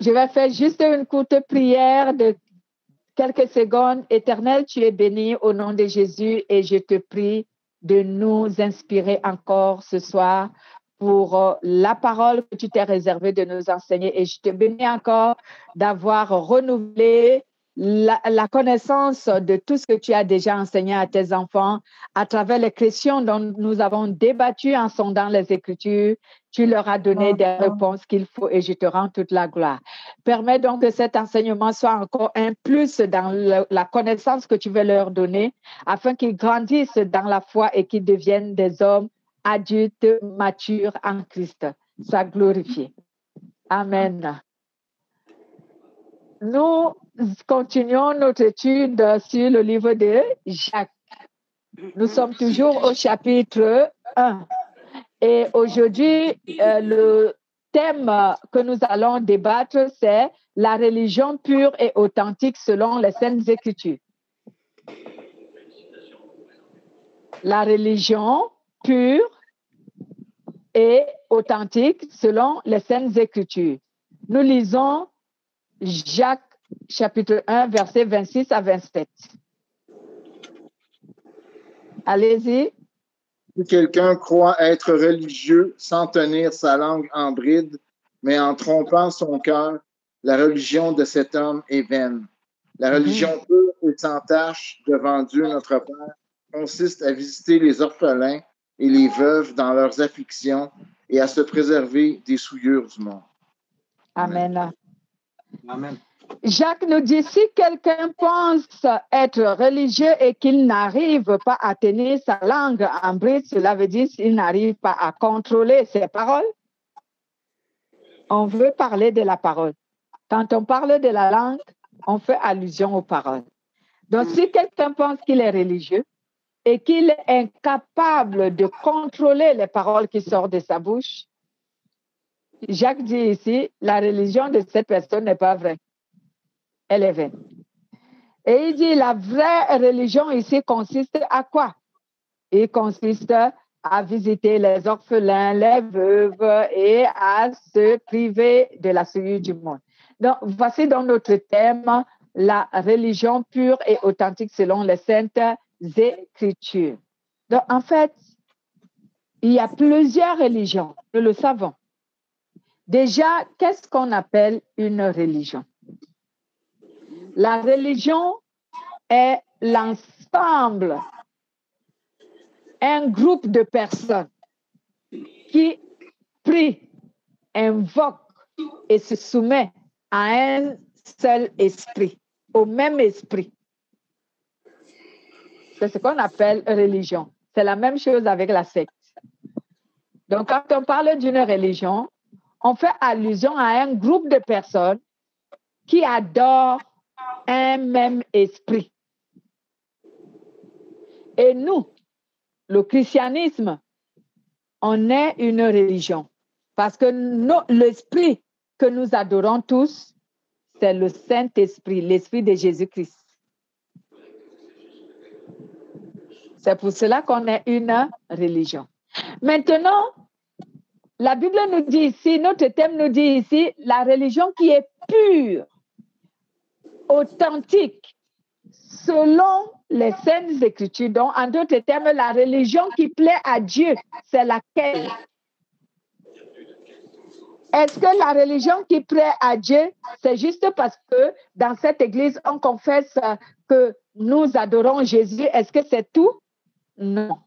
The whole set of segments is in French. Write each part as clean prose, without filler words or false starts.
Je vais faire juste une courte prière de quelques secondes. Éternel, tu es béni au nom de Jésus et je te prie de nous inspirer encore ce soir pour la parole que tu t'es réservée de nous enseigner. Et je te bénis encore d'avoir renouvelé la connaissance de tout ce que tu as déjà enseigné à tes enfants à travers les questions dont nous avons débattu en sondant les Écritures. Tu leur as donné des réponses qu'il faut et je te rends toute la gloire. Permets donc que cet enseignement soit encore un plus dans la connaissance que tu veux leur donner afin qu'ils grandissent dans la foi et qu'ils deviennent des hommes adultes, matures en Christ. Sois glorifié. Amen. Nous continuons notre étude sur le livre de Jacques. Nous sommes toujours au chapitre 1. Et aujourd'hui, le thème que nous allons débattre, c'est la religion pure et authentique selon les Saintes Écritures. La religion pure et authentique selon les Saintes Écritures. Nous lisons Jacques chapitre 1, versets 26 à 27. Allez-y. Si quelqu'un croit être religieux sans tenir sa langue en bride, mais en trompant son cœur, la religion de cet homme est vaine. La religion pure et sans tache devant Dieu notre Père consiste à visiter les orphelins et les veuves dans leurs afflictions et à se préserver des souillures du monde. Amen. Amen. Jacques nous dit, si quelqu'un pense être religieux et qu'il n'arrive pas à tenir sa langue en bride, cela veut dire qu'il n'arrive pas à contrôler ses paroles. On veut parler de la parole. Quand on parle de la langue, on fait allusion aux paroles. Donc, si quelqu'un pense qu'il est religieux et qu'il est incapable de contrôler les paroles qui sortent de sa bouche, Jacques dit ici, la religion de cette personne n'est pas vraie. Elle est vaine. Et il dit, la vraie religion ici consiste à quoi? Il consiste à visiter les orphelins, les veuves et à se priver de la souillure du monde. Donc, voici donc notre thème, la religion pure et authentique selon les Saintes Écritures. Donc, en fait, il y a plusieurs religions, nous le savons. Déjà, qu'est-ce qu'on appelle une religion? La religion est l'ensemble, un groupe de personnes qui prient, invoquent et se soumettent à un seul esprit, au même esprit. C'est ce qu'on appelle religion. C'est la même chose avec la secte. Donc, quand on parle d'une religion, on fait allusion à un groupe de personnes qui adorent un même esprit. Et nous, le christianisme, on est une religion. Parce que l'esprit que nous adorons tous, c'est le Saint-Esprit, l'Esprit de Jésus-Christ. C'est pour cela qu'on est une religion. Maintenant, la Bible nous dit ici, notre thème nous dit ici, la religion qui est pure, authentique, selon les Saintes Écritures. Donc, en d'autres termes, la religion qui plaît à Dieu, c'est laquelle? Est-ce que la religion qui plaît à Dieu, c'est juste parce que dans cette église, on confesse que nous adorons Jésus? Est-ce que c'est tout? Non.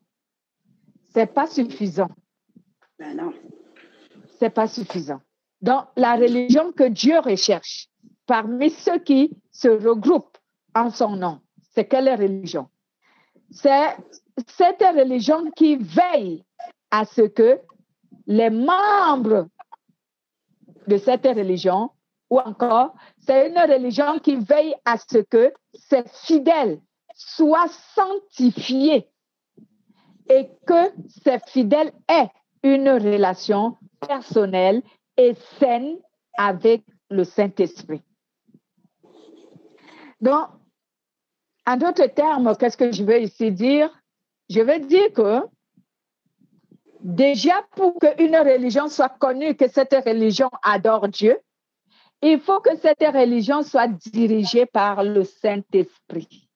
C'est pas suffisant. Ben non. C'est pas suffisant. Donc, la religion que Dieu recherche parmi ceux qui se regroupent en son nom, c'est quelle religion? C'est cette religion qui veille à ce que les membres de cette religion, ou encore, c'est une religion qui veille à ce que ses fidèles soient sanctifiés et que ces fidèles aient une relation personnelle et saine avec le Saint-Esprit. Donc, en d'autres termes, qu'est-ce que je veux ici dire? Je veux dire que déjà pour qu'une religion soit connue, que cette religion adore Dieu, il faut que cette religion soit dirigée par le Saint-Esprit.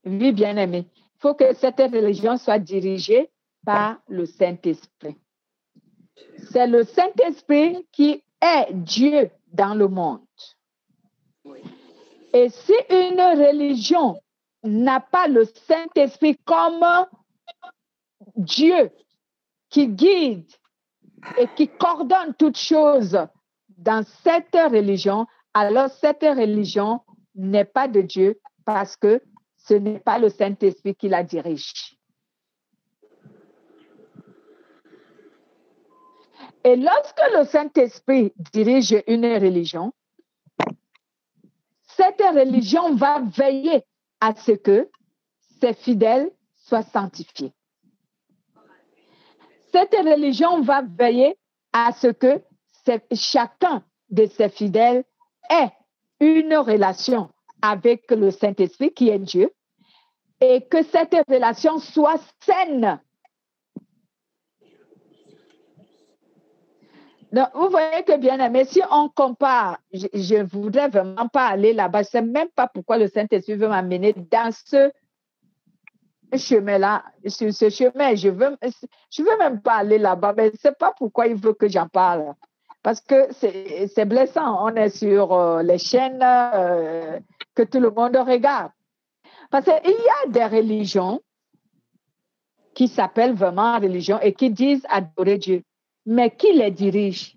Oui, bien-aimé. Il faut que cette religion soit dirigée par le Saint-Esprit. C'est le Saint-Esprit qui est Dieu dans le monde. Et si une religion n'a pas le Saint-Esprit comme Dieu qui guide et qui coordonne toutes choses dans cette religion, alors cette religion n'est pas de Dieu parce que ce n'est pas le Saint-Esprit qui la dirige. Et lorsque le Saint-Esprit dirige une religion, cette religion va veiller à ce que ses fidèles soient sanctifiés. Cette religion va veiller à ce que chacun de ses fidèles ait une relation avec le Saint-Esprit qui est Dieu et que cette relation soit saine. Donc, vous voyez que bien aimé, si on compare, je ne voudrais vraiment pas aller là-bas. Je ne sais même pas pourquoi le Saint-Esprit veut m'amener dans ce chemin-là, sur ce chemin. Je veux même pas aller là-bas, mais je ne sais pas pourquoi il veut que j'en parle. Parce que c'est blessant. On est sur les chaînes que tout le monde regarde. Parce qu'il y a des religions qui s'appellent vraiment religion et qui disent adorer Dieu. Mais qui les dirige?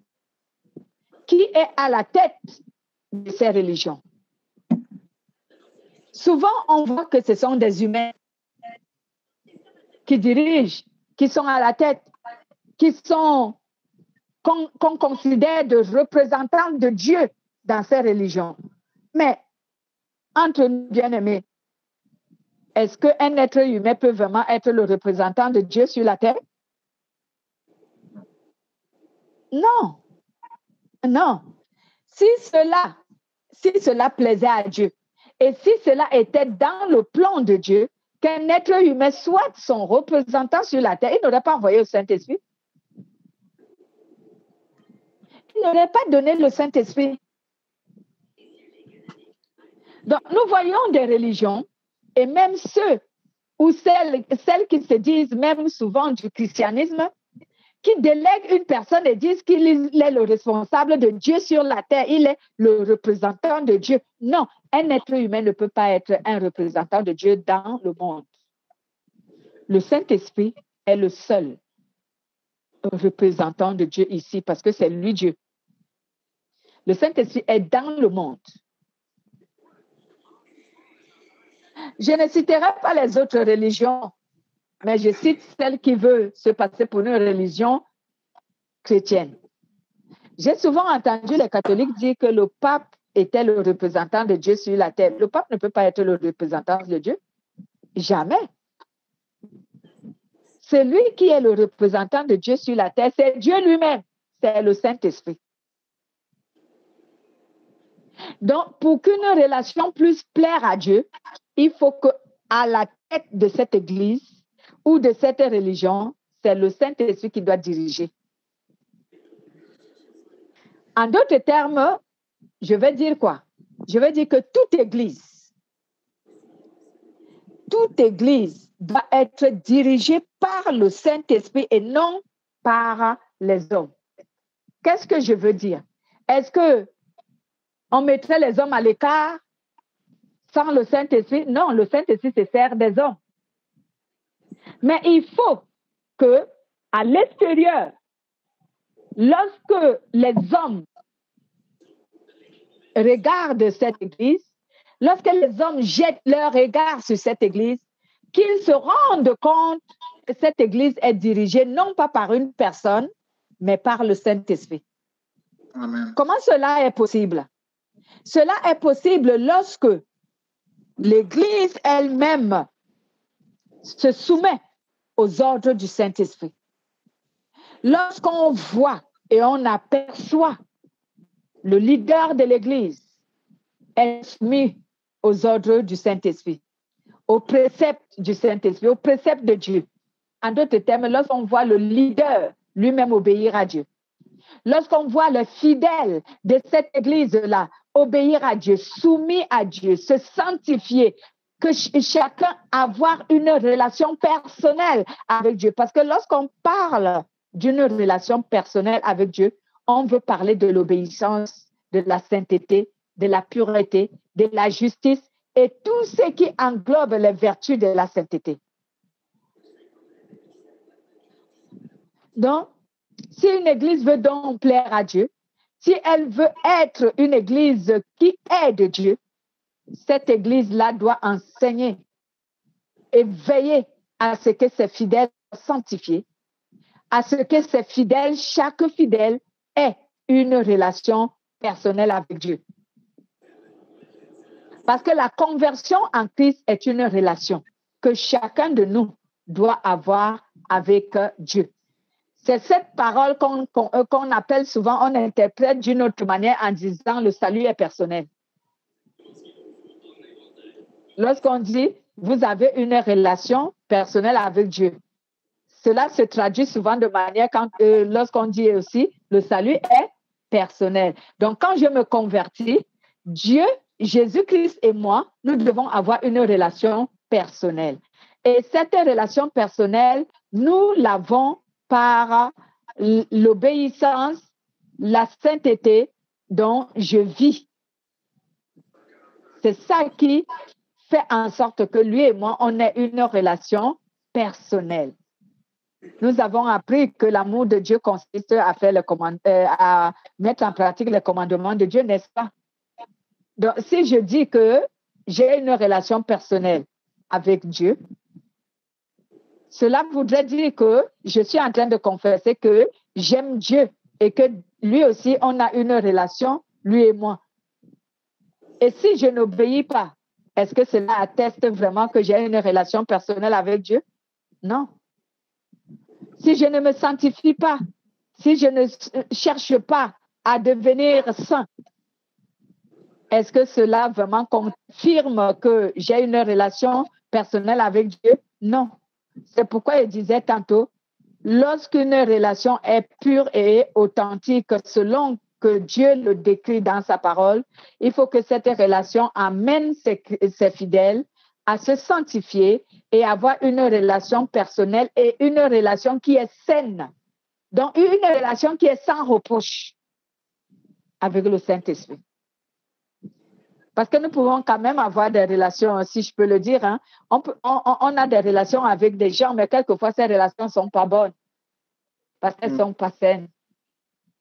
Qui est à la tête de ces religions? Souvent, on voit que ce sont des humains qui dirigent, qui sont à la tête, qu'on considère de représentants de Dieu dans ces religions. Mais, entre nous bien-aimés, est-ce qu'un être humain peut vraiment être le représentant de Dieu sur la terre? Non. Non. Si cela plaisait à Dieu et si cela était dans le plan de Dieu, qu'un être humain soit son représentant sur la terre, il n'aurait pas envoyé le Saint-Esprit. Il n'aurait pas donné le Saint-Esprit. Donc, nous voyons des religions, et même ceux ou celles qui se disent même souvent du christianisme, qui délèguent une personne et disent qu'il est le responsable de Dieu sur la terre, il est le représentant de Dieu. Non, un être humain ne peut pas être un représentant de Dieu dans le monde. Le Saint-Esprit est le seul représentant de Dieu ici parce que c'est lui Dieu. Le Saint-Esprit est dans le monde. Je ne citerai pas les autres religions, mais je cite celle qui veut se passer pour une religion chrétienne. J'ai souvent entendu les catholiques dire que le pape était le représentant de Dieu sur la terre. Le pape ne peut pas être le représentant de Dieu. Jamais. C'est lui qui est le représentant de Dieu sur la terre. C'est Dieu lui-même. C'est le Saint-Esprit. Donc, pour qu'une relation puisse plaire à Dieu, il faut qu'à la tête de cette église ou de cette religion, c'est le Saint-Esprit qui doit diriger. En d'autres termes, je vais dire quoi? Je vais dire que toute église doit être dirigée par le Saint-Esprit et non par les hommes. Qu'est-ce que je veux dire? Est-ce qu'on mettrait les hommes à l'écart sans le Saint-Esprit? Non, le Saint-Esprit se sert des hommes. Mais il faut qu'à l'extérieur, lorsque les hommes regardent cette église, lorsque les hommes jettent leur regard sur cette église, qu'ils se rendent compte que cette église est dirigée non pas par une personne, mais par le Saint-Esprit. Amen. Comment cela est possible? Cela est possible lorsque l'église elle-même se soumet aux ordres du Saint-Esprit. Lorsqu'on voit et on aperçoit le leader de l'église est soumis aux ordres du Saint-Esprit, aux préceptes du Saint-Esprit, aux préceptes de Dieu. En d'autres termes, lorsqu'on voit le leader lui-même obéir à Dieu, lorsqu'on voit le fidèle de cette église-là obéir à Dieu, soumis à Dieu, se sanctifier, que chacun avoir une relation personnelle avec Dieu. Parce que lorsqu'on parle d'une relation personnelle avec Dieu, on veut parler de l'obéissance, de la sainteté, de la pureté, de la justice et tout ce qui englobe les vertus de la sainteté. Donc, si une église veut donc plaire à Dieu, si elle veut être une église qui aide Dieu, cette église-là doit enseigner et veiller à ce que ses fidèles soient sanctifiés, à ce que ses fidèles, chaque fidèle, ait une relation personnelle avec Dieu. Parce que la conversion en Christ est une relation que chacun de nous doit avoir avec Dieu. C'est cette parole qu'on appelle souvent, on interprète d'une autre manière en disant le salut est personnel. Lorsqu'on dit vous avez une relation personnelle avec Dieu, cela se traduit souvent de manière lorsqu'on dit aussi le salut est personnel. Donc quand je me convertis, Dieu, Jésus-Christ et moi, nous devons avoir une relation personnelle. Et cette relation personnelle, nous l'avons par l'obéissance, la sainteté dont je vis. C'est ça qui fait en sorte que lui et moi, on ait une relation personnelle. Nous avons appris que l'amour de Dieu consiste à mettre en pratique les commandements de Dieu, n'est-ce pas? Donc, si je dis que j'ai une relation personnelle avec Dieu, cela voudrait dire que je suis en train de confesser que j'aime Dieu et que lui aussi, on a une relation, lui et moi. Et si je n'obéis pas, est-ce que cela atteste vraiment que j'ai une relation personnelle avec Dieu? Non. Si je ne me sanctifie pas, si je ne cherche pas à devenir saint, est-ce que cela vraiment confirme que j'ai une relation personnelle avec Dieu? Non. C'est pourquoi il disait tantôt, lorsqu'une relation est pure et authentique selon que Dieu le décrit dans sa parole, il faut que cette relation amène ses fidèles à se sanctifier et avoir une relation personnelle et une relation qui est saine. Donc, une relation qui est sans reproche avec le Saint-Esprit. Parce que nous pouvons quand même avoir des relations, si je peux le dire, hein, on a des relations avec des gens, mais quelquefois ces relations ne sont pas bonnes parce qu'elles ne sont pas saines.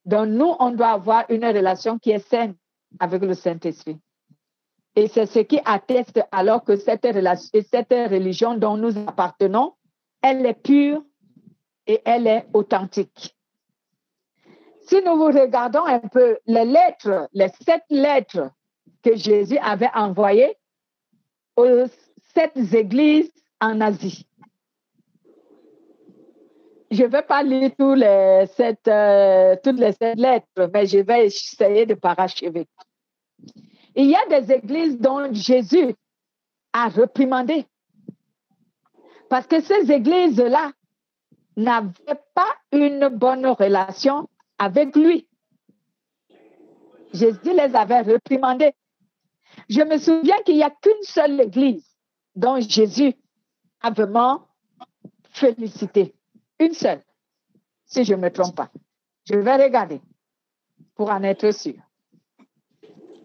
Donc nous, on doit avoir une relation qui est saine avec le Saint-Esprit. Et c'est ce qui atteste alors que cette religion dont nous appartenons, elle est pure et elle est authentique. Si nous vous regardons un peu les 7 lettres que Jésus avait envoyées aux 7 églises en Asie. Je ne vais pas lire toutes les 7 lettres, mais je vais essayer de parachever. Il y a des églises dont Jésus a reprimandé. Parce que ces églises-là n'avaient pas une bonne relation avec lui. Jésus les avait reprimandées. Je me souviens qu'il n'y a qu'une seule église dont Jésus a vraiment félicité. Une seule, si je ne me trompe pas. Je vais regarder pour en être sûr.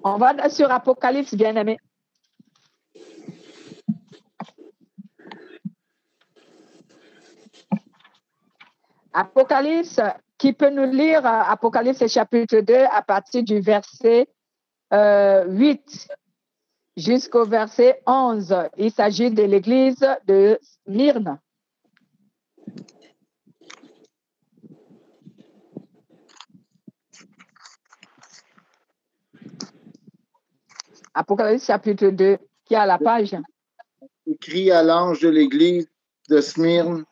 On va sur Apocalypse, bien-aimé. Apocalypse, qui peut nous lire Apocalypse chapitre 2 à partir du verset 8 jusqu'au verset 11. Il s'agit de l'église de Smyrne. Apocalypse chapitre 2, qui est à la page. Écrit à l'ange de l'église de Smyrne,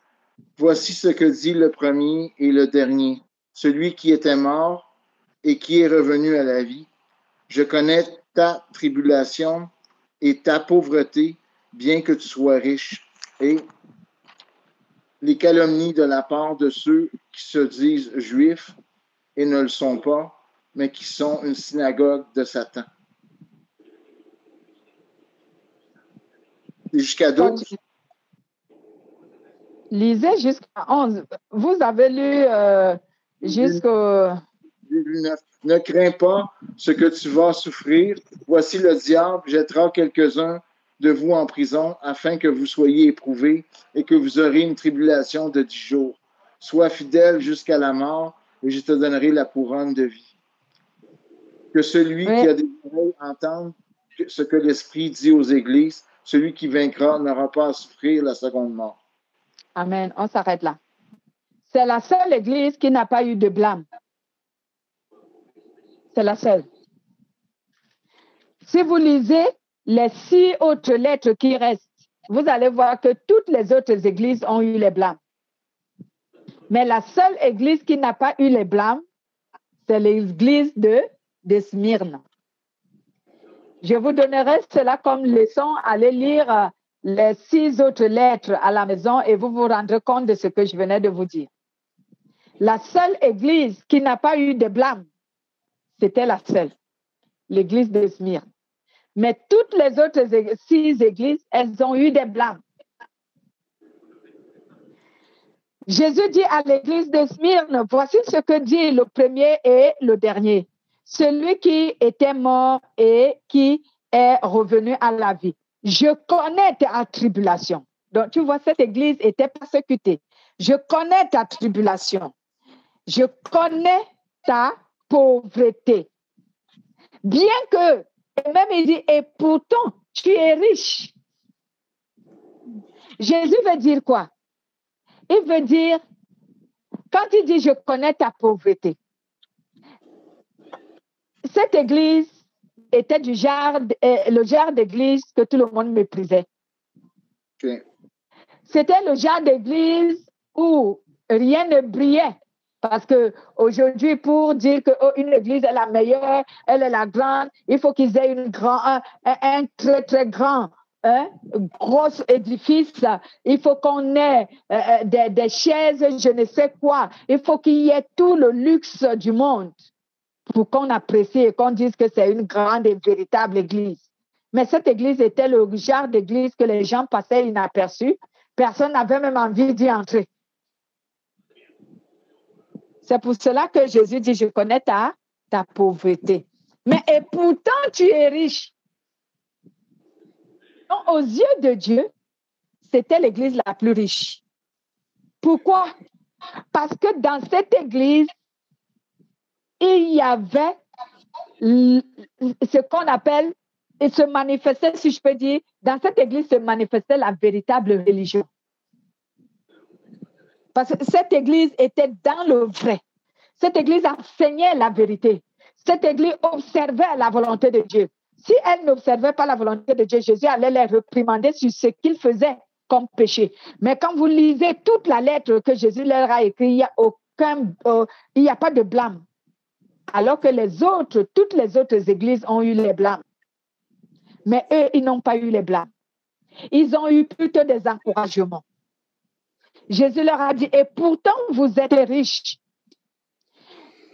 voici ce que dit le premier et le dernier, celui qui était mort et qui est revenu à la vie. Je connais ta tribulation et ta pauvreté, bien que tu sois riche, et les calomnies de la part de ceux qui se disent juifs et ne le sont pas, mais qui sont une synagogue de Satan. Jusqu'à 12. Lisez jusqu'à 11. Vous avez lu jusqu'au... 9. Ne crains pas ce que tu vas souffrir. Voici le diable jettera quelques-uns de vous en prison afin que vous soyez éprouvés et que vous aurez une tribulation de 10 jours. Sois fidèle jusqu'à la mort et je te donnerai la couronne de vie. Que celui qui a des oreilles entende ce que l'Esprit dit aux églises. Celui qui vaincra n'aura pas à souffrir la seconde mort. Amen. On s'arrête là. C'est la seule église qui n'a pas eu de blâme. C'est la seule. Si vous lisez les 6 autres lettres qui restent, vous allez voir que toutes les autres églises ont eu les blâmes. Mais la seule église qui n'a pas eu les blâmes, c'est l'église de Smyrne. Je vous donnerai cela comme leçon. Allez lire les 6 autres lettres à la maison et vous vous rendrez compte de ce que je venais de vous dire. La seule église qui n'a pas eu de blâme, c'était la seule, l'église de Smyrne. Mais toutes les autres 6 églises, elles ont eu des blâmes. Jésus dit à l'église de Smyrne, voici ce que dit le premier et le dernier. Celui qui était mort et qui est revenu à la vie. Je connais ta tribulation. Donc, tu vois, cette église était persécutée. Je connais ta tribulation. Je connais ta pauvreté. Bien que, et même il dit, et pourtant, tu es riche. Jésus veut dire quoi? Il veut dire, quand il dit, je connais ta pauvreté, cette église était le genre d'église que tout le monde méprisait. Okay. C'était le genre d'église où rien ne brillait. Parce qu'aujourd'hui, pour dire qu'une église est la meilleure, elle est la grande, il faut qu'ils aient un très, très grand, gros édifice. Il faut qu'on ait des chaises, je ne sais quoi. Il faut qu'il y ait tout le luxe du monde pour qu'on apprécie et qu'on dise que c'est une grande et véritable église. Mais cette église était le genre d'église que les gens passaient inaperçus. Personne n'avait même envie d'y entrer. C'est pour cela que Jésus dit, je connais ta pauvreté. Mais et pourtant, tu es riche. Donc, aux yeux de Dieu, c'était l'église la plus riche. Pourquoi? Parce que dans cette église, il y avait ce qu'on appelle, et se manifestait, si je peux dire, dans cette église se manifestait la véritable religion. Parce que cette église était dans le vrai. Cette église enseignait la vérité. Cette église observait la volonté de Dieu. Si elle n'observait pas la volonté de Dieu, Jésus allait les réprimander sur ce qu'ils faisaient comme péché. Mais quand vous lisez toute la lettre que Jésus leur a écrite, il n'y a pas de blâme. Alors que toutes les autres églises ont eu les blâmes. Mais eux, ils n'ont pas eu les blâmes. Ils ont eu plutôt des encouragements. Jésus leur a dit, et pourtant vous êtes riches.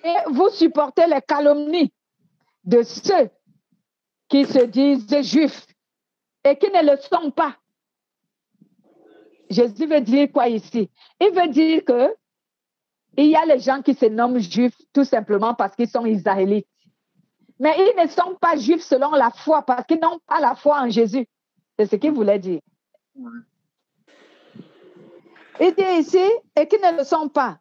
Et vous supportez les calomnies de ceux qui se disent juifs et qui ne le sont pas. Jésus veut dire quoi ici? Il veut dire que il y a les gens qui se nomment juifs tout simplement parce qu'ils sont israélites. Mais ils ne sont pas juifs selon la foi parce qu'ils n'ont pas la foi en Jésus. C'est ce qu'il voulait dire. Il dit ici, et qui ne le sont pas,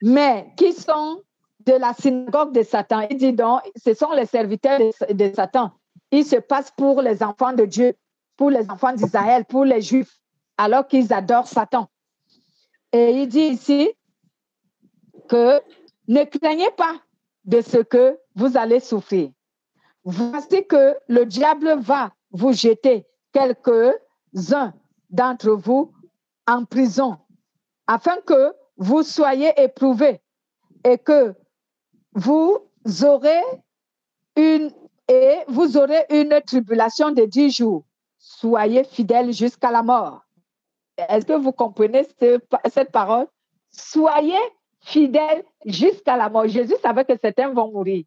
mais qui sont de la synagogue de Satan. Il dit donc, ce sont les serviteurs de Satan. Ils se passent pour les enfants de Dieu, pour les enfants d'Israël, pour les Juifs, alors qu'ils adorent Satan. Et il dit ici que ne craignez pas de ce que vous allez souffrir. Voici que le diable va vous jeter quelques-uns d'entre vous en prison, afin que vous soyez éprouvés et que vous aurez une tribulation de 10 jours. Soyez fidèles jusqu'à la mort. est-ce que vous comprenez cette parole? Soyez fidèles jusqu'à la mort. Jésus savait que certains vont mourir.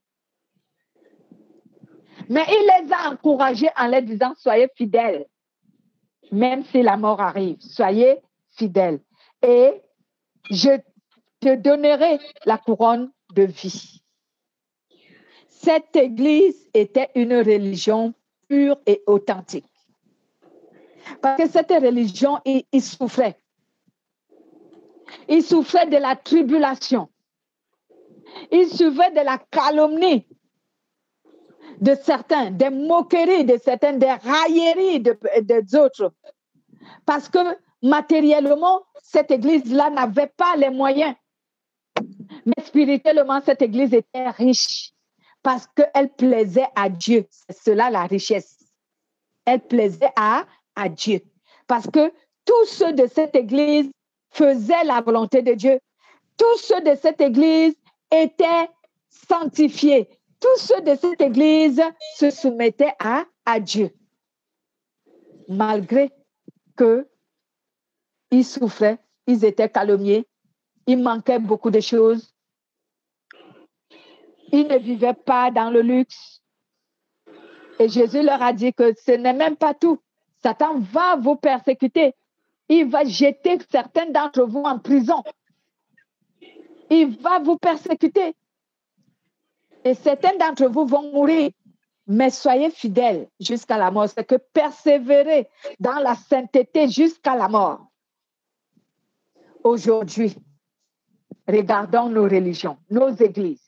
Mais il les a encouragés en leur disant, soyez fidèles. Même si la mort arrive, soyez fidèles. Et je te donnerai la couronne de vie. Cette église était une religion pure et authentique. Parce que cette religion, il souffrait. Il souffrait de la tribulation. Il souffrait de la calomnie de certains, des moqueries de certains, des railleries des autres. Parce que matériellement, cette église-là n'avait pas les moyens. Mais spirituellement, cette église était riche parce qu'elle plaisait à Dieu. C'est cela la richesse. Elle plaisait à Dieu. Parce que tous ceux de cette église faisaient la volonté de Dieu. Tous ceux de cette église étaient sanctifiés. Tous ceux de cette église se soumettaient à Dieu. Malgré qu'ils souffraient, ils étaient calomniés, il manquait beaucoup de choses. Ils ne vivaient pas dans le luxe. Et Jésus leur a dit que ce n'est même pas tout. Satan va vous persécuter. Il va jeter certains d'entre vous en prison. Il va vous persécuter. Et certains d'entre vous vont mourir. Mais soyez fidèles jusqu'à la mort. C'est que persévérer dans la sainteté jusqu'à la mort. Aujourd'hui, regardons nos religions, nos églises.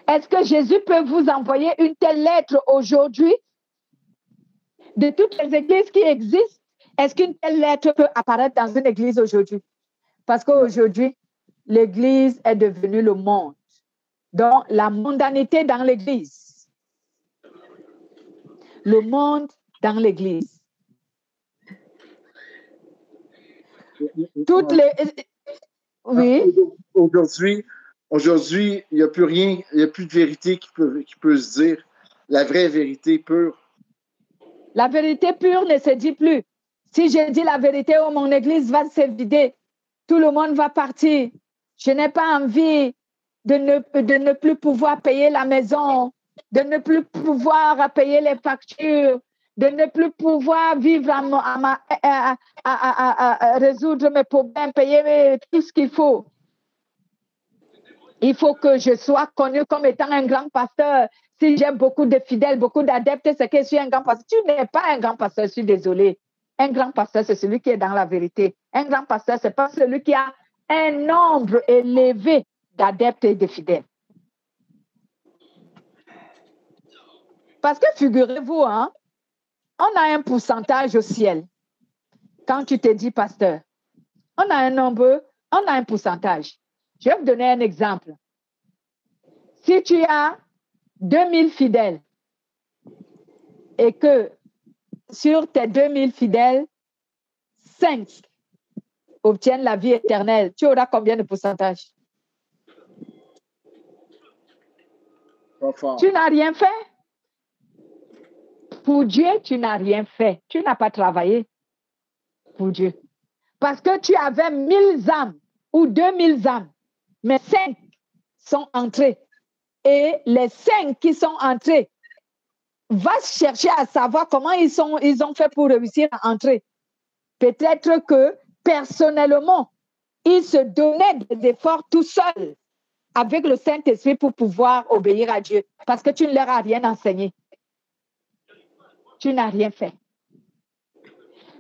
Est-ce que Jésus peut vous envoyer une telle lettre aujourd'hui? De toutes les églises qui existent, est-ce qu'une telle lettre peut apparaître dans une église aujourd'hui? Parce qu'aujourd'hui, l'église est devenue le monde. Donc, la mondanité dans l'église. Le monde dans l'église. Toutes les... Oui. Aujourd'hui, il n'y a plus rien, il n'y a plus de vérité qui peut se dire. La vraie vérité pure. La vérité pure ne se dit plus. Si je dis la vérité, mon église va se vider. Tout le monde va partir. Je n'ai pas envie de ne plus pouvoir payer la maison, de ne plus pouvoir payer les factures, de ne plus pouvoir vivre à résoudre mes problèmes, payer tout ce qu'il faut. Il faut que je sois connu comme étant un grand pasteur. Si j'ai beaucoup de fidèles, beaucoup d'adeptes, c'est que je suis un grand pasteur. Tu n'es pas un grand pasteur, je suis désolée. Un grand pasteur, c'est celui qui est dans la vérité. Un grand pasteur, ce n'est pas celui qui a un nombre élevé d'adeptes et de fidèles. Parce que figurez-vous, hein, on a un pourcentage au ciel. Quand tu te dis pasteur, on a un nombre, on a un pourcentage. Je vais vous donner un exemple. Si tu as 2000 fidèles et que sur tes 2000 fidèles, 5 obtiennent la vie éternelle, tu auras combien de pourcentage? Tu n'as rien fait. Pour Dieu, tu n'as rien fait. Tu n'as pas travaillé pour Dieu. Parce que tu avais 1000 âmes ou 2000 âmes, mais 5 sont entrés. Et les 5 qui sont entrés, va chercher à savoir comment ils ont fait pour réussir à entrer. Peut-être que personnellement, ils se donnaient des efforts tout seuls avec le Saint-Esprit pour pouvoir obéir à Dieu. Parce que tu ne leur as rien enseigné. Tu n'as rien fait.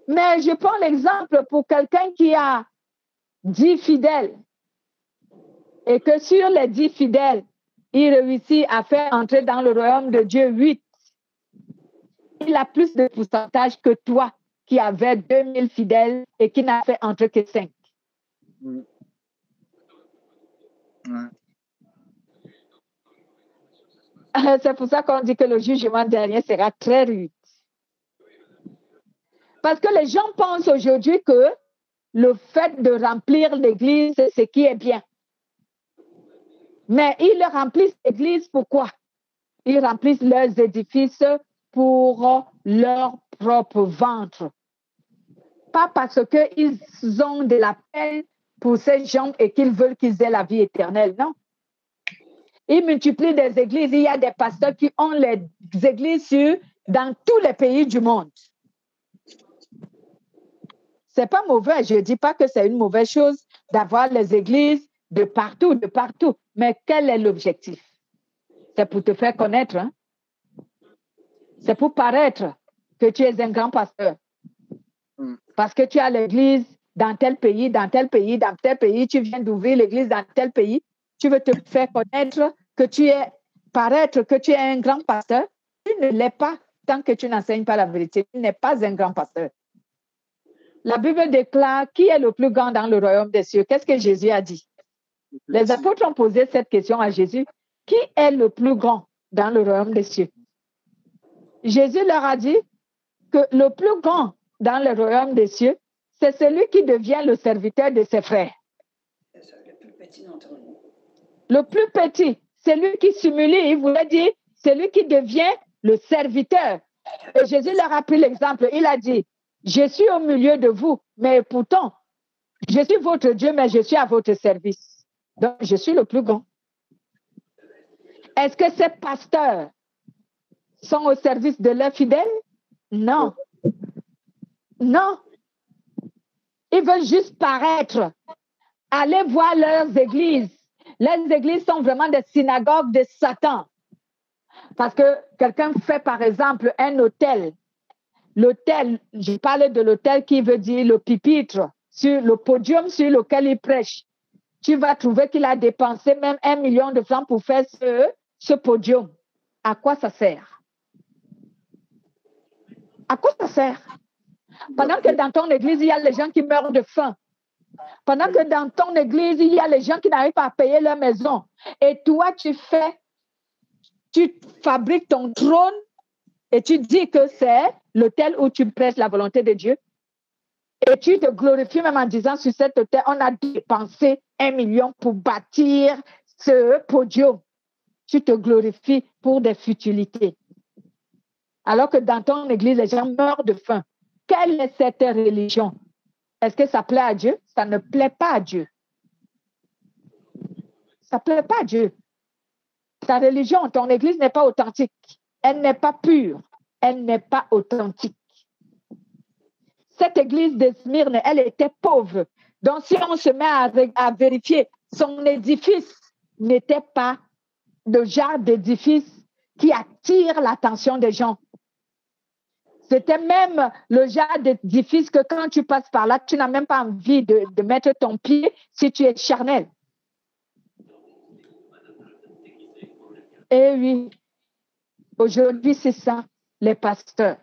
Mais je prends l'exemple pour quelqu'un qui a 10 fidèles et que sur les 10 fidèles, il réussit à faire entrer dans le royaume de Dieu 8. Il a plus de pourcentage que toi qui avais 2000 fidèles et qui n'a fait entrer que 5. Ouais. C'est pour ça qu'on dit que le jugement dernier sera très rude. Parce que les gens pensent aujourd'hui que le fait de remplir l'église, c'est ce qui est bien. Mais ils remplissent l'église pourquoi? Ils remplissent leurs édifices pour leur propre ventre. Pas parce qu'ils ont de la peine pour ces gens et qu'ils veulent qu'ils aient la vie éternelle, non. Ils multiplient des églises. Il y a des pasteurs qui ont les églises dans tous les pays du monde. C'est pas mauvais. Je ne dis pas que c'est une mauvaise chose d'avoir les églises de partout, de partout. Mais quel est l'objectif? C'est pour te faire connaître. Hein? C'est pour paraître que tu es un grand pasteur. Parce que tu as l'église dans tel pays, dans tel pays, dans tel pays. Tu viens d'ouvrir l'église dans tel pays. Tu veux te faire connaître que tu es, paraître que tu es un grand pasteur. Tu ne l'es pas tant que tu n'enseignes pas la vérité. Tu n'es pas un grand pasteur. La Bible déclare qui est le plus grand dans le royaume des cieux. Qu'est-ce que Jésus a dit? Les apôtres ont posé cette question à Jésus. Qui est le plus grand dans le royaume des cieux? Jésus leur a dit que le plus grand dans le royaume des cieux, c'est celui qui devient le serviteur de ses frères. C'est ça, le plus petit d'entre nous. Le plus petit, celui qui s'humilie, il voulait dire celui qui devient le serviteur. Et Jésus leur a pris l'exemple. Il a dit, je suis au milieu de vous, mais pourtant, je suis votre Dieu, mais je suis à votre service. Donc, je suis le plus grand. Est-ce que ces pasteurs sont au service de leurs fidèles? Non. Non. Ils veulent juste paraître. Allez voir leurs églises. Les églises sont vraiment des synagogues de Satan. Parce que quelqu'un fait, par exemple, un autel. L'autel, je parle de l'autel qui veut dire le pupitre, sur le podium sur lequel il prêche. Tu vas trouver qu'il a dépensé même 1 million de francs pour faire ce podium. À quoi ça sert? À quoi ça sert? Pendant que dans ton église, il y a les gens qui meurent de faim. Pendant que dans ton église, il y a les gens qui n'arrivent pas à payer leur maison. Et toi, tu fabriques ton trône et tu dis que c'est l'autel où tu prêches la volonté de Dieu. Et tu te glorifies même en disant sur cet autel, on a dépensé 1 million pour bâtir ce podium. Tu te glorifies pour des futilités. Alors que dans ton église, les gens meurent de faim. Quelle est cette religion? Est-ce que ça plaît à Dieu? Ça ne plaît pas à Dieu. Ça ne plaît pas à Dieu. Ta religion, ton église n'est pas authentique. Elle n'est pas pure. Elle n'est pas authentique. Cette église de Smyrne, elle était pauvre. Donc, si on se met à vérifier, son édifice n'était pas le genre d'édifice qui attire l'attention des gens. C'était même le genre d'édifice que quand tu passes par là, tu n'as même pas envie de mettre ton pied si tu es charnel. Eh oui, aujourd'hui, c'est ça, les pasteurs.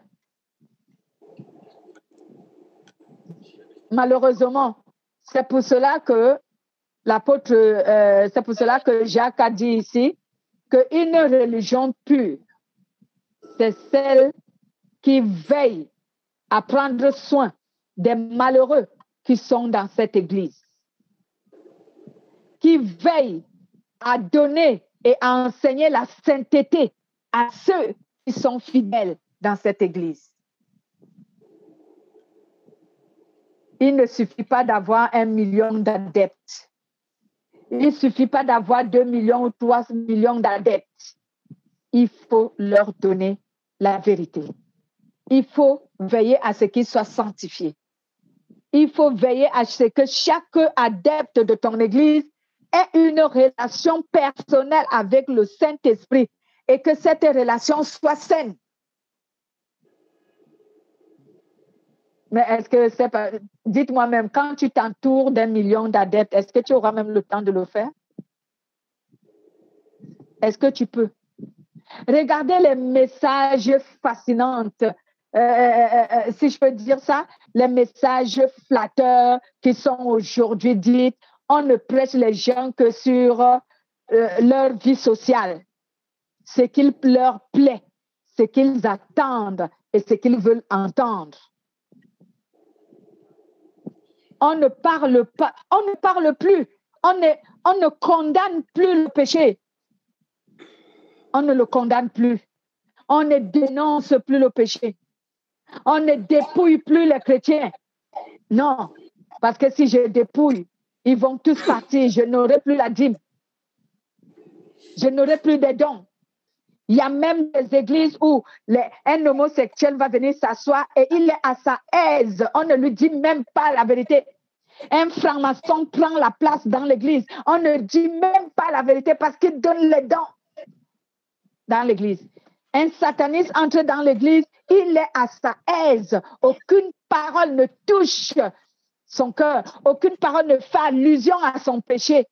Malheureusement, c'est pour cela que l'apôtre, c'est pour cela que Jacques a dit ici qu'une religion pure, c'est celle qui veille à prendre soin des malheureux qui sont dans cette église, qui veille à donner et à enseigner la sainteté à ceux qui sont fidèles dans cette église. Il ne suffit pas d'avoir 1 million d'adeptes. Il ne suffit pas d'avoir 2 millions ou 3 millions d'adeptes. Il faut leur donner la vérité. Il faut veiller à ce qu'ils soient sanctifiés. Il faut veiller à ce que chaque adepte de ton église ait une relation personnelle avec le Saint-Esprit et que cette relation soit saine. Mais est-ce que c'est pas... Dites-moi même, quand tu t'entoures d'1 million d'adeptes, est-ce que tu auras même le temps de le faire? Est-ce que tu peux? Regardez les messages fascinants, si je peux dire ça, les messages flatteurs qui sont aujourd'hui dits. On ne prêche les gens que sur leur vie sociale, ce qu'il leur plaît, ce qu'ils attendent et ce qu'ils veulent entendre. On ne parle pas, on ne parle plus, on ne condamne plus le péché. On ne le condamne plus. On ne dénonce plus le péché. On ne dépouille plus les chrétiens. Non, parce que si je dépouille, ils vont tous partir. Je n'aurai plus la dîme. Je n'aurai plus de dons. Il y a même des églises où un homosexuel va venir s'asseoir et il est à sa aise. On ne lui dit même pas la vérité. Un franc-maçon prend la place dans l'église. On ne dit même pas la vérité parce qu'il donne les dons dans l'église. Un sataniste entre dans l'église, il est à sa aise. Aucune parole ne touche son cœur. Aucune parole ne fait allusion à son péché.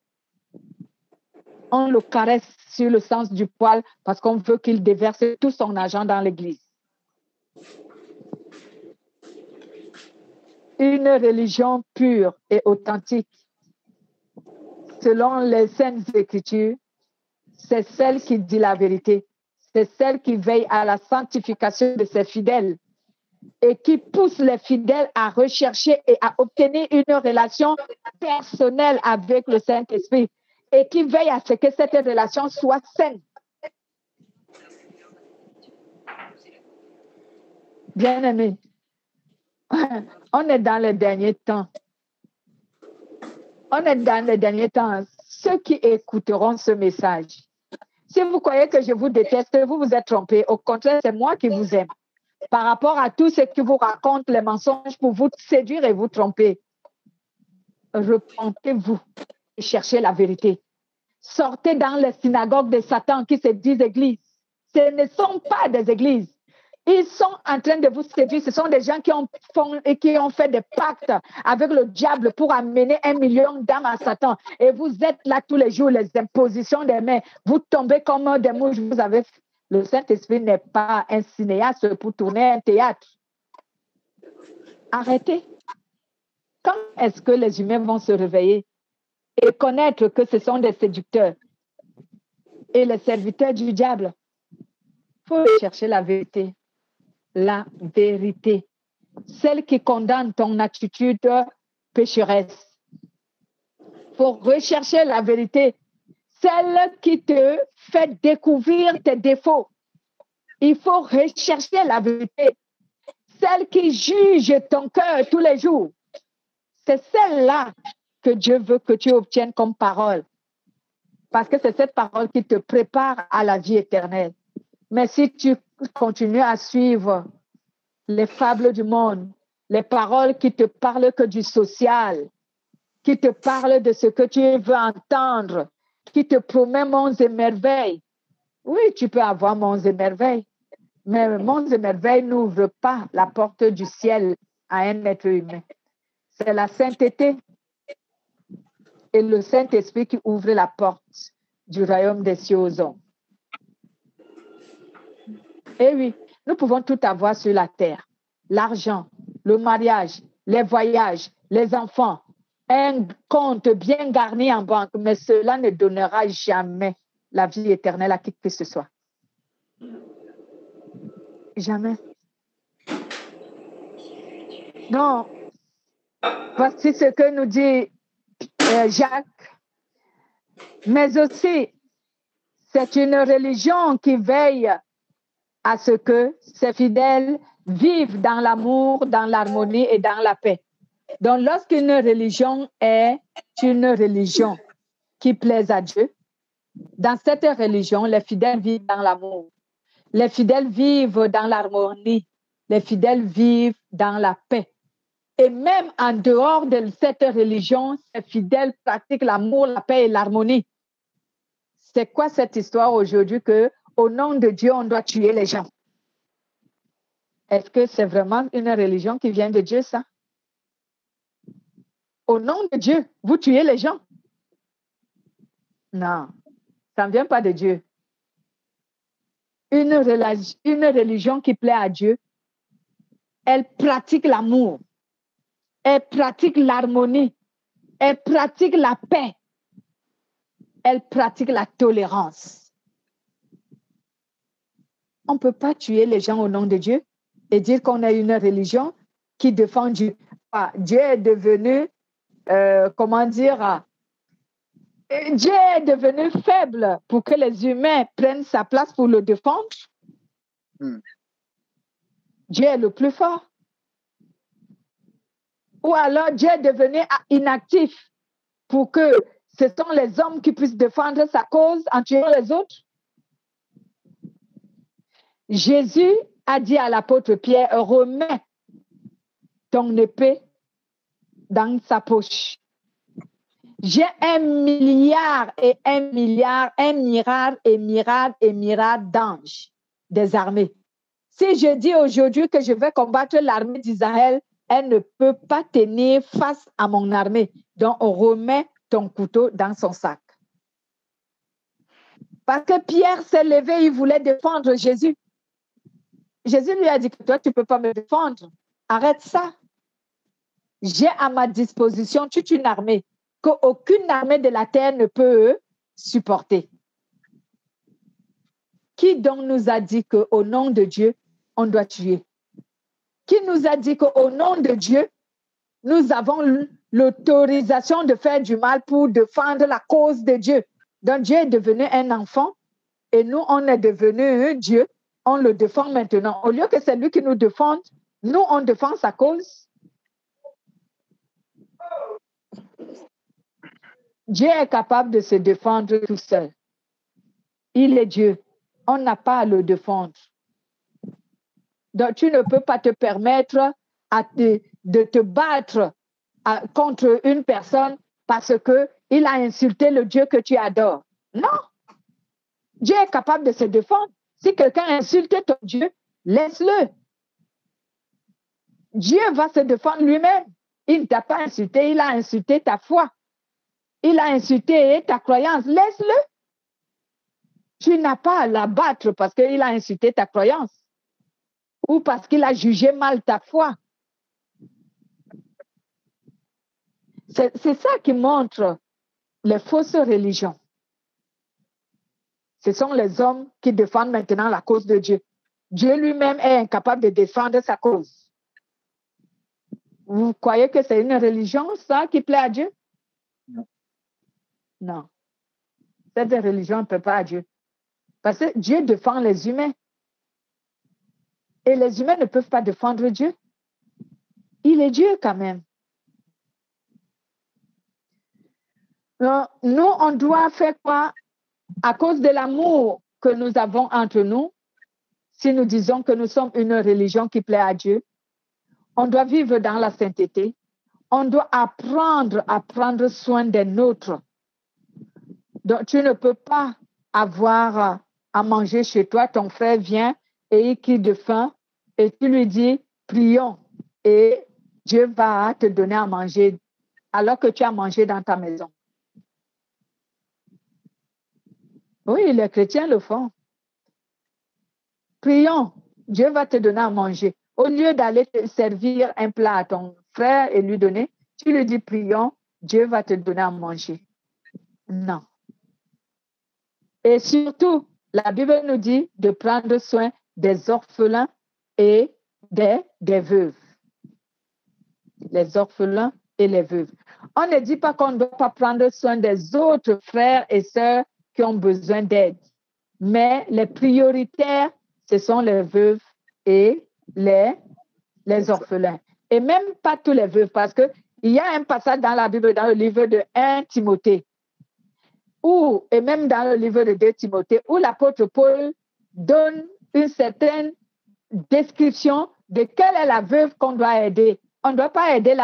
On le caresse sur le sens du poil parce qu'on veut qu'il déverse tout son argent dans l'église. Une religion pure et authentique, selon les Saintes Écritures, c'est celle qui dit la vérité. C'est celle qui veille à la sanctification de ses fidèles et qui pousse les fidèles à rechercher et à obtenir une relation personnelle avec le Saint-Esprit et qui veille à ce que cette relation soit saine. Bien-aimés, on est dans les derniers temps. On est dans les derniers temps. Ceux qui écouteront ce message, si vous croyez que je vous déteste, vous vous êtes trompé. Au contraire, c'est moi qui vous aime. Par rapport à tout ce qui vous raconte, les mensonges pour vous séduire et vous tromper. Repentez-vous et cherchez la vérité. Sortez dans les synagogues de Satan qui se disent églises. Ce ne sont pas des églises. Ils sont en train de vous séduire. Ce sont des gens qui ont fait des pactes avec le diable pour amener 1 million d'âmes à Satan. Et vous êtes là tous les jours, les impositions des mains. Vous tombez comme des mouches. Le Saint-Esprit n'est pas un cinéaste pour tourner un théâtre. Arrêtez. Quand est-ce que les humains vont se réveiller et connaître que ce sont des séducteurs et les serviteurs du diable? Il faut chercher la vérité. La vérité, celle qui condamne ton attitude pécheresse. Il faut rechercher la vérité, celle qui te fait découvrir tes défauts. Il faut rechercher la vérité, celle qui juge ton cœur tous les jours. C'est celle-là que Dieu veut que tu obtiennes comme parole, parce que c'est cette parole qui te prépare à la vie éternelle. Mais si tu continues à suivre les fables du monde, les paroles qui te parlent que du social, qui te parlent de ce que tu veux entendre, qui te promet monts et merveilles. Oui, tu peux avoir monts et merveilles, mais monts et merveilles n'ouvrent pas la porte du ciel à un être humain. C'est la sainteté et le Saint-Esprit qui ouvre la porte du royaume des cieux aux hommes. Et oui, nous pouvons tout avoir sur la terre. L'argent, le mariage, les voyages, les enfants, un compte bien garni en banque, mais cela ne donnera jamais la vie éternelle à qui que ce soit. Jamais. Non. Voici ce que nous dit Jacques. Mais aussi, c'est une religion qui veille à ce que ses fidèles vivent dans l'amour, dans l'harmonie et dans la paix. Donc, lorsqu'une religion est une religion qui plaise à Dieu, dans cette religion, les fidèles vivent dans l'amour. Les fidèles vivent dans l'harmonie. Les fidèles vivent dans la paix. Et même en dehors de cette religion, ces fidèles pratiquent l'amour, la paix et l'harmonie. C'est quoi cette histoire aujourd'hui que, au nom de Dieu, on doit tuer les gens? Est-ce que c'est vraiment une religion qui vient de Dieu, ça? Au nom de Dieu, vous tuez les gens? Non, ça ne vient pas de Dieu. Une religion qui plaît à Dieu, elle pratique l'amour, elle pratique l'harmonie, elle pratique la paix, elle pratique la tolérance. On ne peut pas tuer les gens au nom de Dieu et dire qu'on a une religion qui défend Dieu. Dieu est devenu, Dieu est devenu faible pour que les humains prennent sa place pour le défendre. Dieu est le plus fort. Ou alors Dieu est devenu inactif pour que ce sont les hommes qui puissent défendre sa cause en tuant les autres? Jésus a dit à l'apôtre Pierre, remets ton épée dans sa poche. J'ai 1 milliard et 1 milliard, 1 milliard et milliard et milliard d'anges des armées. Si je dis aujourd'hui que je vais combattre l'armée d'Israël, elle ne peut pas tenir face à mon armée. Donc, on remet ton couteau dans son sac. Parce que Pierre s'est levé, il voulait défendre Jésus. Jésus lui a dit que toi, tu ne peux pas me défendre. Arrête ça. J'ai à ma disposition toute une armée qu'aucune armée de la terre ne peut supporter. Qui donc nous a dit qu'au nom de Dieu, on doit tuer? Qui nous a dit qu'au nom de Dieu, nous avons l'autorisation de faire du mal pour défendre la cause de Dieu? Donc Dieu est devenu un enfant et nous, on est devenu un Dieu. On le défend maintenant. Au lieu que c'est lui qui nous défende, nous, on défend sa cause. Dieu est capable de se défendre tout seul. Il est Dieu. On n'a pas à le défendre. Donc, tu ne peux pas te permettre de te battre contre une personne parce qu'il a insulté le Dieu que tu adores. Non. Dieu est capable de se défendre. Si quelqu'un insulte ton Dieu, laisse-le. Dieu va se défendre lui-même. Il ne t'a pas insulté, il a insulté ta foi. Il a insulté ta croyance. Laisse-le. Tu n'as pas à l'abattre parce qu'il a insulté ta croyance ou parce qu'il a jugé mal ta foi. C'est ça qui montre les fausses religions. Ce sont les hommes qui défendent maintenant la cause de Dieu. Dieu lui-même est incapable de défendre sa cause. Vous croyez que c'est une religion, ça, qui plaît à Dieu? Non. Non. Cette religion ne peut pas à Dieu. Parce que Dieu défend les humains. Et les humains ne peuvent pas défendre Dieu. Il est Dieu quand même. Donc, nous, on doit faire quoi? À cause de l'amour que nous avons entre nous, si nous disons que nous sommes une religion qui plaît à Dieu, on doit vivre dans la sainteté. On doit apprendre à prendre soin des nôtres. Donc, tu ne peux pas avoir à manger chez toi. Ton frère vient et il crie de faim et tu lui dis, prions et Dieu va te donner à manger alors que tu as mangé dans ta maison. Oui, les chrétiens le font. Prions, Dieu va te donner à manger. Au lieu d'aller te servir un plat à ton frère et lui donner, tu lui dis prions, Dieu va te donner à manger. Non. Et surtout, la Bible nous dit de prendre soin des orphelins et des veuves. Les orphelins et les veuves. On ne dit pas qu'on ne doit pas prendre soin des autres frères et sœurs qui ont besoin d'aide. Mais les prioritaires, ce sont les veuves et les orphelins. Et même pas tous les veuves, parce qu'il y a un passage dans la Bible, dans le livre de 1 Timothée, et même dans le livre de 2 Timothée, où l'apôtre Paul donne une certaine description de quelle est la veuve qu'on doit aider. On ne doit pas aider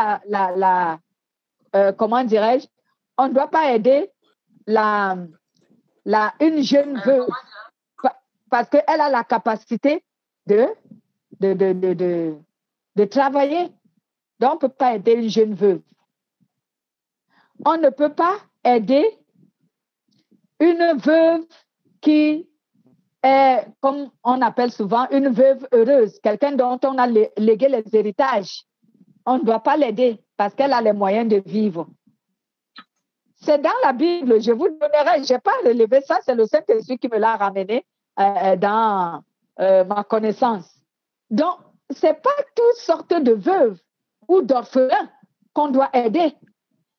comment dirais-je, on ne doit pas aider une jeune veuve parce qu'elle a la capacité de travailler. Donc, on ne peut pas aider une jeune veuve. On ne peut pas aider une veuve qui est, comme on appelle souvent, une veuve heureuse, quelqu'un dont on a légué les héritages. On ne doit pas l'aider parce qu'elle a les moyens de vivre. C'est dans la Bible, je vous donnerai, je n'ai pas relevé ça, c'est le Saint-Esprit qui me l'a ramené dans ma connaissance. Donc, ce n'est pas toutes sortes de veuves ou d'orphelins qu'on doit aider.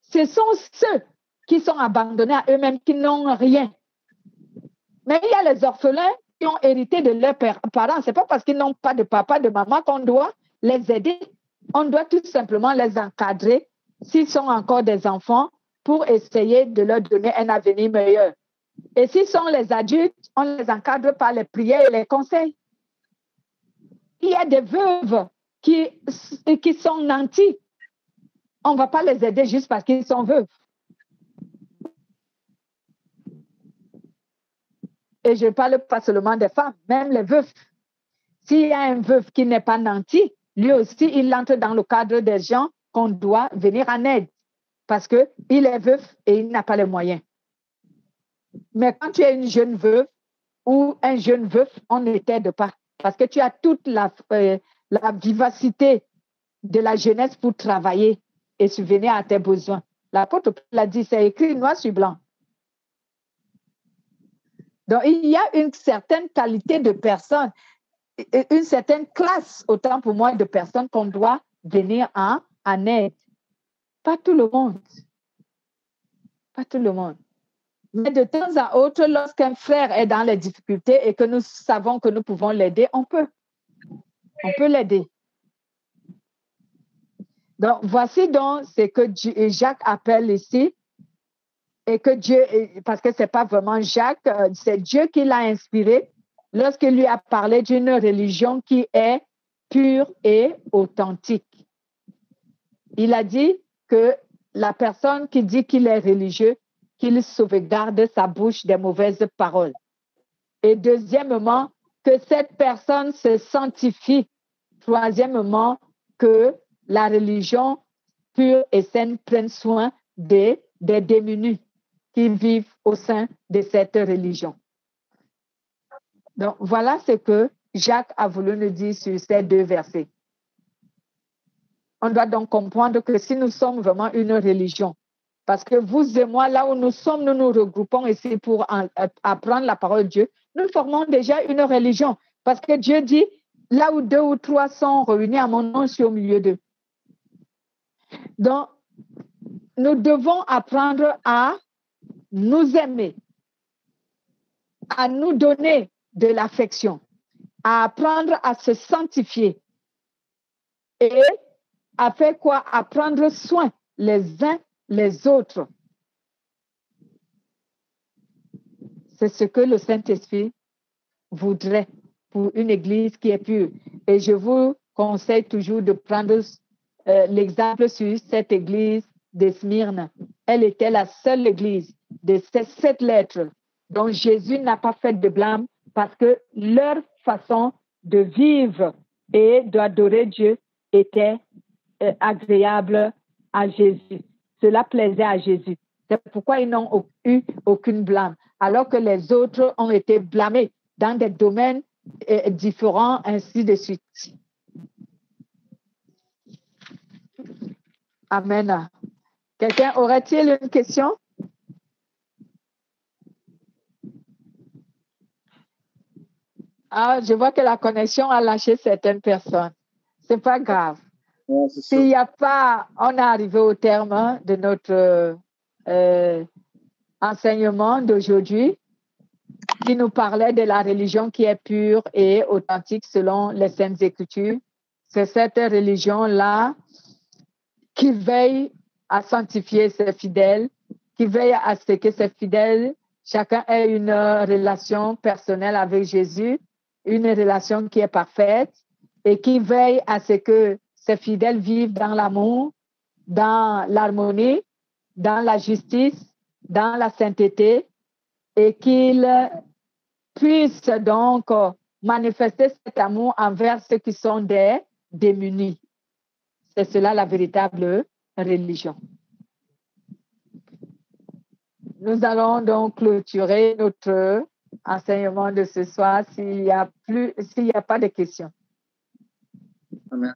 Ce sont ceux qui sont abandonnés à eux-mêmes, qui n'ont rien. Mais il y a les orphelins qui ont hérité de leurs parents. Ce n'est pas parce qu'ils n'ont pas de papa, de maman qu'on doit les aider. on doit tout simplement les encadrer s'ils sont encore des enfants pour essayer de leur donner un avenir meilleur. Et s'ils sont les adultes, on les encadre par les prières et les conseils. Il y a des veuves qui sont nantis. On ne va pas les aider juste parce qu'ils sont veuves. Et je ne parle pas seulement des femmes, même les veufs. S'il y a un veuf qui n'est pas nanti, lui aussi, il entre dans le cadre des gens qu'on doit venir en aide parce qu'il est veuf et il n'a pas les moyens. Mais quand tu es une jeune veuve ou un jeune veuf, on ne t'aide pas parce que tu as toute la vivacité de la jeunesse pour travailler et subvenir à tes besoins. L'apôtre l'a dit, c'est écrit noir sur blanc. Donc, il y a une certaine qualité de personnes, une certaine classe, autant pour moi, de personnes qu'on doit venir en aide. Pas tout le monde. Pas tout le monde. Mais de temps à autre, lorsqu'un frère est dans les difficultés et que nous savons que nous pouvons l'aider, on peut. On peut l'aider. Donc, voici donc ce que Jacques appelle ici. Et que Dieu, parce que ce n'est pas vraiment Jacques, c'est Dieu qui l'a inspiré lorsqu'il lui a parlé d'une religion qui est pure et authentique. Il a dit que la personne qui dit qu'il est religieux, qu'il sauvegarde sa bouche des mauvaises paroles. Et deuxièmement, que cette personne se sanctifie. Troisièmement, que la religion pure et saine prenne soin des démunis qui vivent au sein de cette religion. Donc, voilà ce que Jacques a voulu nous dire sur ces deux versets. On doit donc comprendre que si nous sommes vraiment une religion, parce que vous et moi, là où nous sommes, nous nous regroupons ici pour apprendre la parole de Dieu, nous formons déjà une religion. Parce que Dieu dit, là où 2 ou 3 sont réunis à mon nom, je suis au milieu d'eux. Donc, nous devons apprendre à nous aimer, à nous donner de l'affection, à apprendre à se sanctifier et à faire quoi? À prendre soin les uns les autres. C'est ce que le Saint-Esprit voudrait pour une église qui est pure. Et je vous conseille toujours de prendre l'exemple sur cette église de Smyrne. Elle était la seule église de ces 7 lettres dont Jésus n'a pas fait de blâme parce que leur façon de vivre et d'adorer Dieu était agréable à Jésus. Cela plaisait à Jésus. C'est pourquoi ils n'ont eu aucune blâme, alors que les autres ont été blâmés dans des domaines différents, ainsi de suite. Amen. Quelqu'un aurait-il une question? Ah, je vois que la connexion a lâché certaines personnes. C'est pas grave. Ouais, S'il n'y a pas, on est arrivé au terme de notre enseignement d'aujourd'hui qui nous parlait de la religion qui est pure et authentique selon les Saintes Écritures. C'est cette religion-là qui veille à sanctifier ses fidèles, qui veille à ce que ses fidèles, chacun ait une relation personnelle avec Jésus, une relation qui est parfaite et qui veille à ce que ses fidèles vivent dans l'amour, dans l'harmonie, dans la justice, dans la sainteté et qu'ils puissent donc manifester cet amour envers ceux qui sont des démunis. C'est cela la véritable religion. Nous allons donc clôturer notre enseignement de ce soir s'il n'y a pas de questions. Amen.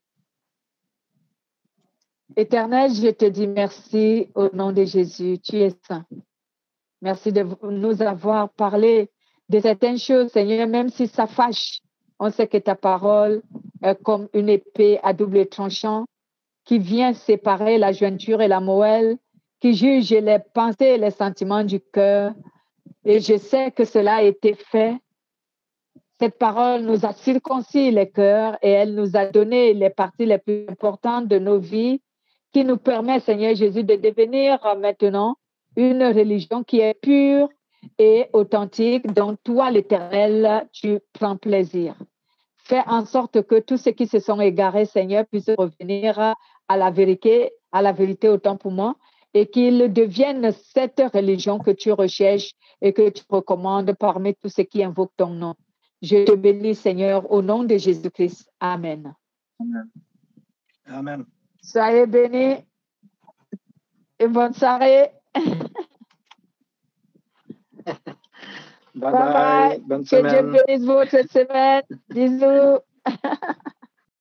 Éternel, je te dis merci au nom de Jésus. Tu es saint. Merci de nous avoir parlé de certaines choses, Seigneur, même si ça fâche. On sait que ta parole est comme une épée à double tranchant qui vient séparer la jointure et la moelle, qui juge les pensées et les sentiments du cœur. Et je sais que cela a été fait Cette parole nous a circoncis les cœurs et elle nous a donné les parties les plus importantes de nos vies qui nous permet, Seigneur Jésus, de devenir maintenant une religion qui est pure et authentique, dont toi, l'Éternel, tu prends plaisir. Fais en sorte que tous ceux qui se sont égarés, Seigneur, puissent revenir à la vérité autant pour moi, et qu'ils deviennent cette religion que tu recherches et que tu recommandes parmi tous ceux qui invoquent ton nom. Je te bénis, Seigneur, au nom de Jésus-Christ. Amen. Amen. Amen. Soyez bénis et bonne soirée. Bye Bye bye. Bonne Que Dieu semaine. bénisse votre semaine. Bisous.